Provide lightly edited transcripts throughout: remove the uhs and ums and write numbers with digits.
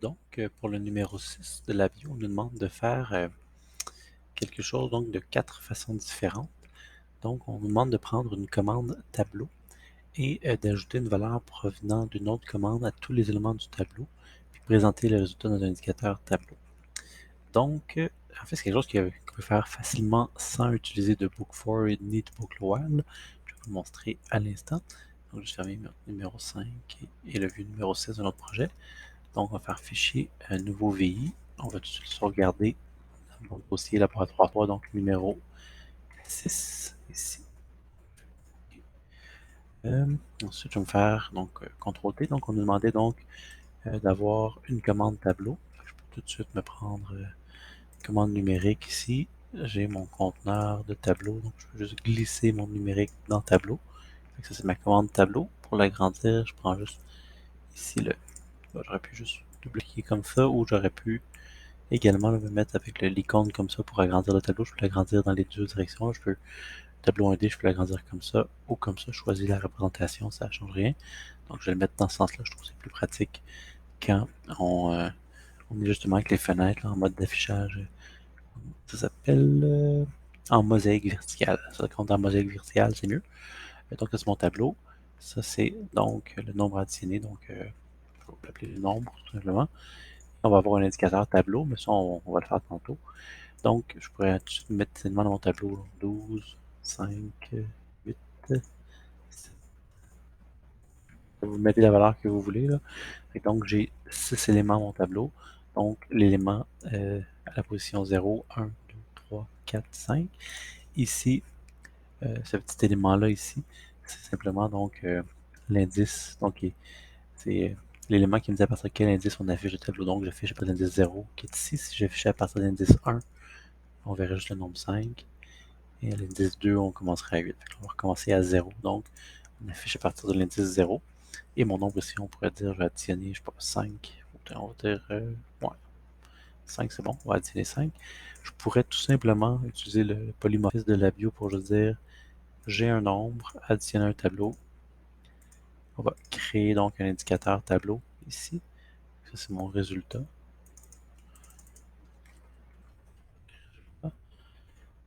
Donc, pour le numéro 6 de la bio, on nous demande de faire quelque chose donc de 4 façons différentes. Donc, on nous demande de prendre une commande tableau et d'ajouter une valeur provenant d'une autre commande à tous les éléments du tableau, puis présenter le résultat dans un indicateur tableau. Donc, en fait, c'est quelque chose qu'on peut faire facilement sans utiliser de book for ni de book while. Je vais vous le montrer à l'instant. Donc, je vais fermer numéro 5 et le view numéro 6 de notre projet. Donc, on va faire fichier nouveau VI. On va tout de suite sauvegarder mon dossier laboratoire 3, donc numéro 6 ici. Ensuite, je vais me faire donc CTRL-T. Donc, on nous demandait donc d'avoir une commande tableau. Je peux tout de suite me prendre une commande numérique ici. J'ai mon conteneur de tableau, donc je peux juste glisser mon numérique dans tableau. Donc, ça, c'est ma commande tableau. Pour l'agrandir, je prends juste ici le. J'aurais pu juste double-cliquer comme ça, ou j'aurais pu également me mettre avec l'icône comme ça pour agrandir le tableau. Je peux l'agrandir dans les deux directions. Je peux tableau 1D, je peux l'agrandir comme ça ou comme ça. Je choisis la représentation, ça ne change rien. Donc je vais le mettre dans ce sens-là. Je trouve que c'est plus pratique quand on est justement avec les fenêtres là, en mode d'affichage. Ça s'appelle en mosaïque verticale. Ça compte en mosaïque verticale, c'est mieux. Donc ça c'est mon tableau. Ça c'est donc le nombre additionné. Donc je vais l'appeler le nombre tout simplement. On va avoir un indicateur tableau, mais ça on va le faire tantôt. Donc je pourrais tout de suite mettre dans mon tableau 12, 5, 8, 7. Vous mettez la valeur que vous voulez. Là. Et donc j'ai 6 éléments à mon tableau. Donc l'élément à la position 0, 1, 2, 3, 4, 5. Ici, ce petit élément-là ici, c'est simplement donc l'indice. Donc c'est l'élément qui me dit à partir de quel indice on affiche le tableau. Donc j'affiche à partir de l'indice 0 qui est ici. Si j'affichais à partir de l'indice 1, on verrait juste le nombre 5. Et à l'indice 2, on commencerait à 8. Donc, on va recommencer à 0. Donc on affiche à partir de l'indice 0. Et mon nombre ici, on pourrait dire, je vais additionner, je sais pas, 5. On va dire, ouais, 5 c'est bon, on va additionner 5. Je pourrais tout simplement utiliser le polymorphisme de la bio pour juste dire, j'ai un nombre, additionner un tableau. On va créer donc un indicateur tableau ici. Ça, c'est mon résultat.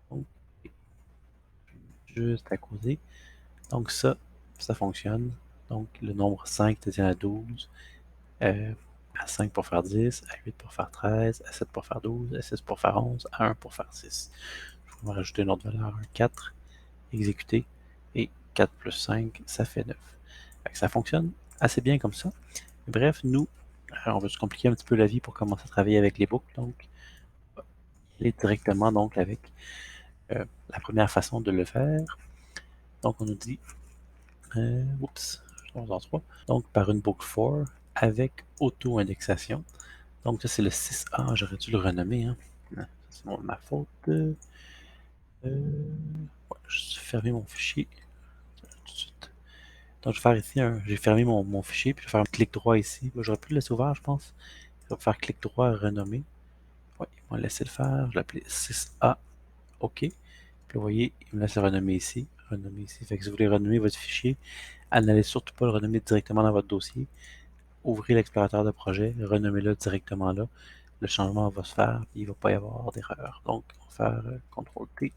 Donc, juste à côté. Donc ça fonctionne. Donc le nombre 5 devient à 12. À 5 pour faire 10, à 8 pour faire 13, à 7 pour faire 12, à 6 pour faire 11, à 1 pour faire 6. Je vais rajouter une autre valeur, un 4, exécuter, et 4 plus 5, ça fait 9. Ça fonctionne assez bien comme ça. Bref, nous, on va se compliquer un petit peu la vie pour commencer à travailler avec les boucles, donc aller directement donc avec la première façon de le faire. Donc on nous dit, oups, 3. Donc par une boucle for avec auto-indexation. Donc ça c'est le 6A, j'aurais dû le renommer. Hein. C'est ma faute. Ouais, je vais fermer mon fichier tout de suite. Donc je vais faire ici j'ai fermé mon fichier, puis je vais faire un clic droit ici. J'aurais pu le laisser ouvert, je pense. Je vais faire clic droit, renommer. Ouais, il m'a laissé le faire. Je vais l'appeler 6A. OK. Puis vous voyez, il me laisse le renommer ici. Renommer ici. Fait que si vous voulez renommer votre fichier, n'allez surtout pas le renommer directement dans votre dossier. Ouvrez l'explorateur de projet, renommez-le directement là. Le changement va se faire, puis il ne va pas y avoir d'erreur. Donc, on va faire CTRL-T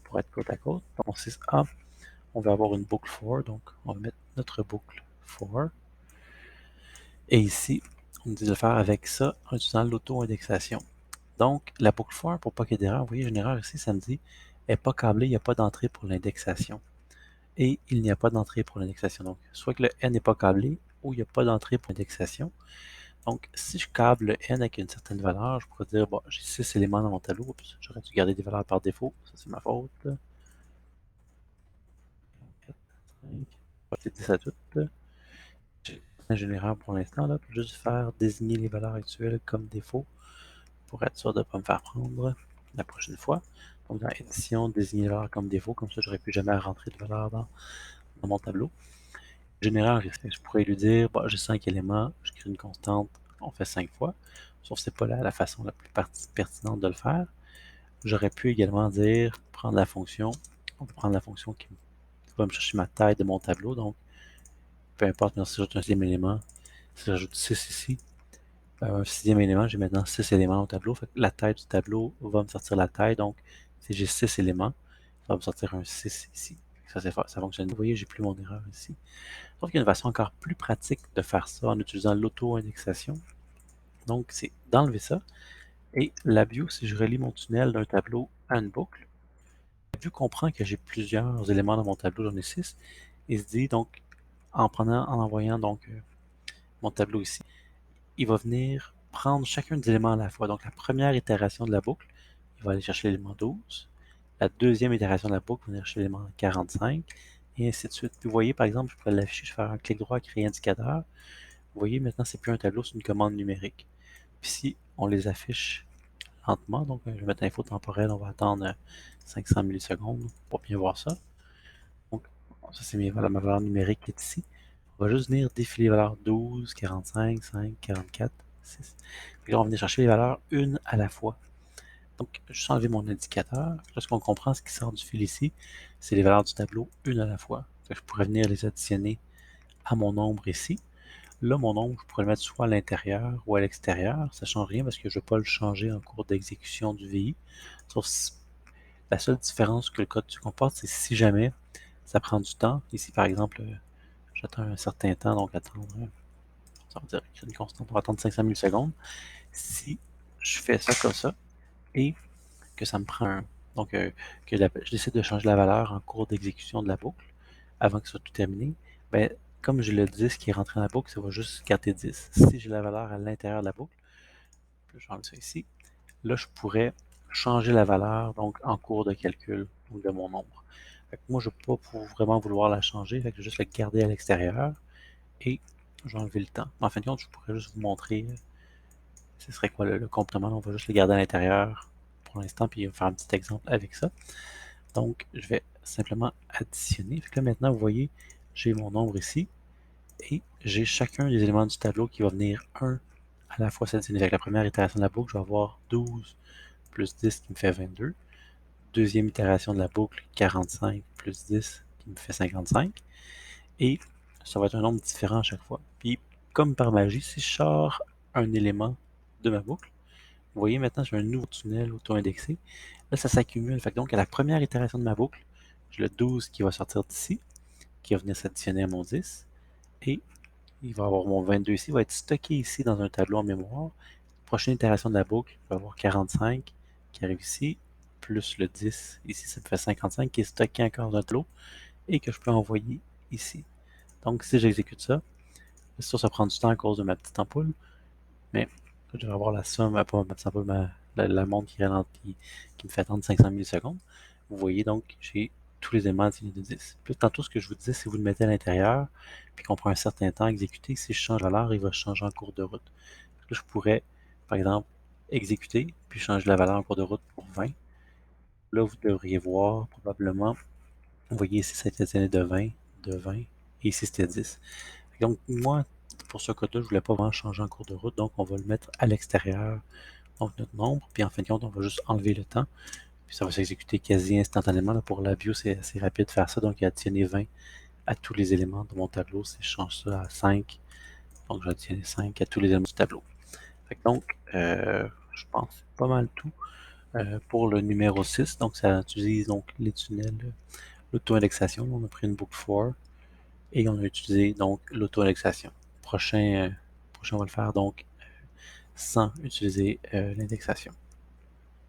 pour être côte à côte. Donc, 6A, on va avoir une boucle for, donc on va mettre notre boucle for. Et ici, on nous dit de le faire avec ça en utilisant l'auto-indexation. Donc, la boucle for, pour pas qu'il y ait d'erreur, vous voyez, j'ai une erreur ici, ça me dit elle n'est pas câblée, il n'y a pas d'entrée pour l'indexation. Et il n'y a pas d'entrée pour l'indexation. Donc, soit que le n n'est pas câblé, ou il n'y a pas d'entrée pour l'indexation. Donc, si je câble le n avec une certaine valeur, je pourrais dire, bon, j'ai 6 éléments dans mon tableau. Oups, j'aurais dû garder des valeurs par défaut. Ça, c'est ma faute. 4, 5, c'est 10 à tout. J'ai un générateur pour l'instant, là, pour juste faire désigner les valeurs actuelles comme défaut pour être sûr de ne pas me faire prendre la prochaine fois. Donc, dans édition, désigner les valeurs comme défaut, comme ça, j'aurais plus jamais à rentrer de valeur dans mon tableau. Général, je pourrais lui dire, bon, j'ai 5 éléments, je crée une constante, on fait 5 fois. Sauf que c'est pas la façon la plus pertinente de le faire. J'aurais pu également dire, prendre la fonction, on peut prendre la fonction qui va me chercher ma taille de mon tableau, donc peu importe, si j'ajoute un deuxième élément, si j'ajoute 6 ici, un sixième élément, j'ai maintenant 6 éléments au tableau. Fait que la taille du tableau va me sortir la taille. Donc, si j'ai 6 éléments, ça va me sortir un 6 ici. Ça fonctionne. Vous voyez, j'ai plus mon erreur ici. Sauf qu'il y a une façon encore plus pratique de faire ça en utilisant l'auto-indexation. Donc, c'est d'enlever ça. Et la view, si je relie mon tunnel d'un tableau à une boucle, la view comprend que j'ai plusieurs éléments dans mon tableau, j'en ai 6, et se dit donc, en envoyant donc mon tableau ici, il va venir prendre chacun des éléments à la fois. Donc la première itération de la boucle, il va aller chercher l'élément 12. La deuxième itération de la boucle va venir chercher l'élément 45, et ainsi de suite. Puis vous voyez, par exemple, je peux l'afficher, je vais faire un clic droit, créer indicateur. Vous voyez, maintenant, c'est plus un tableau, c'est une commande numérique. Puis si on les affiche lentement, donc je vais mettre info temporelle, on va attendre 500 millisecondes pour bien voir ça. Donc, ça, c'est ma valeur numérique qui est ici. On va juste venir défiler les valeurs 12, 45, 5, 44, 6. Puis là, on va venir chercher les valeurs une à la fois. Donc, juste enlever mon indicateur. Lorsqu'on comprend ce qui sort du fil ici, c'est les valeurs du tableau une à la fois. Donc, je pourrais venir les additionner à mon nombre ici. Là, mon nombre, je pourrais le mettre soit à l'intérieur ou à l'extérieur. Ça ne change rien parce que je ne vais pas le changer en cours d'exécution du VI. Sauf si la seule différence que le code comporte, c'est si jamais ça prend du temps. Ici, par exemple, j'attends un certain temps, donc attendre, ça veut dire qu'il y a une constante, on va attendre 500 millisecondes. Si je fais ça comme ça et que ça me prend donc que je décide de changer la valeur en cours d'exécution de la boucle avant que ce soit tout terminé, ben, comme j'ai le 10 qui est rentré dans la boucle, ça va juste garder 10. Si j'ai la valeur à l'intérieur de la boucle, je vais enlever ça ici, là je pourrais changer la valeur donc en cours de calcul de mon nombre. Fait que moi, je ne vais pas vraiment vouloir la changer, fait que je vais juste la garder à l'extérieur et je vais enlever le temps. En fin de compte, je pourrais juste vous montrer ce serait quoi le comportement. On va juste le garder à l'intérieur pour l'instant, puis faire un petit exemple avec ça. Donc, je vais simplement additionner. Fait que là, maintenant, vous voyez, j'ai mon nombre ici et j'ai chacun des éléments du tableau qui va venir un à la fois s'additionner. Avec la première itération de la boucle, je vais avoir 12 plus 10 qui me fait 22. Deuxième itération de la boucle, 45 plus 10 qui me fait 55. Et ça va être un nombre différent à chaque fois. Puis, comme par magie, si je sors un élément de ma boucle, vous voyez maintenant, j'ai un nouveau tunnel auto-indexé. Là, ça s'accumule. Fait que donc, à la première itération de ma boucle, j'ai le 12 qui va sortir d'ici, qui va venir s'additionner à mon 10. Et il va avoir mon 22 ici, il va être stocké ici dans un tableau en mémoire. Prochaine itération de la boucle, je vais avoir 45 qui arrive ici, plus le 10. Ici, ça me fait 55 qui est stocké encore dans un tableau et que je peux envoyer ici. Donc, si j'exécute ça, c'est sûr, ça prend du temps à cause de ma petite ampoule, mais je vais avoir la somme, pas ma petite ampoule, la montre qui me fait attendre 500 millisecondes. Vous voyez donc, j'ai tous les éléments de 10. Puis tantôt, ce que je vous disais, si vous le mettez à l'intérieur, puis qu'on prend un certain temps à exécuter, si je change la valeur, il va changer en cours de route. Là, je pourrais, par exemple, exécuter, puis changer la valeur en cours de route pour 20. Là, vous devriez voir probablement, vous voyez ici, ça a été de 20, de 20, et ici, c'était 10. Donc, moi, pour ce code-là, je ne voulais pas vraiment changer en cours de route, donc on va le mettre à l'extérieur, donc notre nombre, puis en fin de compte, on va juste enlever le temps, puis ça va s'exécuter quasi instantanément. Là, pour la bio, c'est assez rapide de faire ça, donc il a additionné 20 à tous les éléments de mon tableau. Si je change ça à 5, donc j'ai additionné 5 à tous les éléments du tableau. Fait que donc, je pense que c'est pas mal tout pour le numéro 6. Donc, ça utilise donc les tunnels, l'auto-indexation. On a pris une boucle for et on a utilisé donc l'auto-indexation. Prochain, on va le faire donc sans utiliser l'indexation.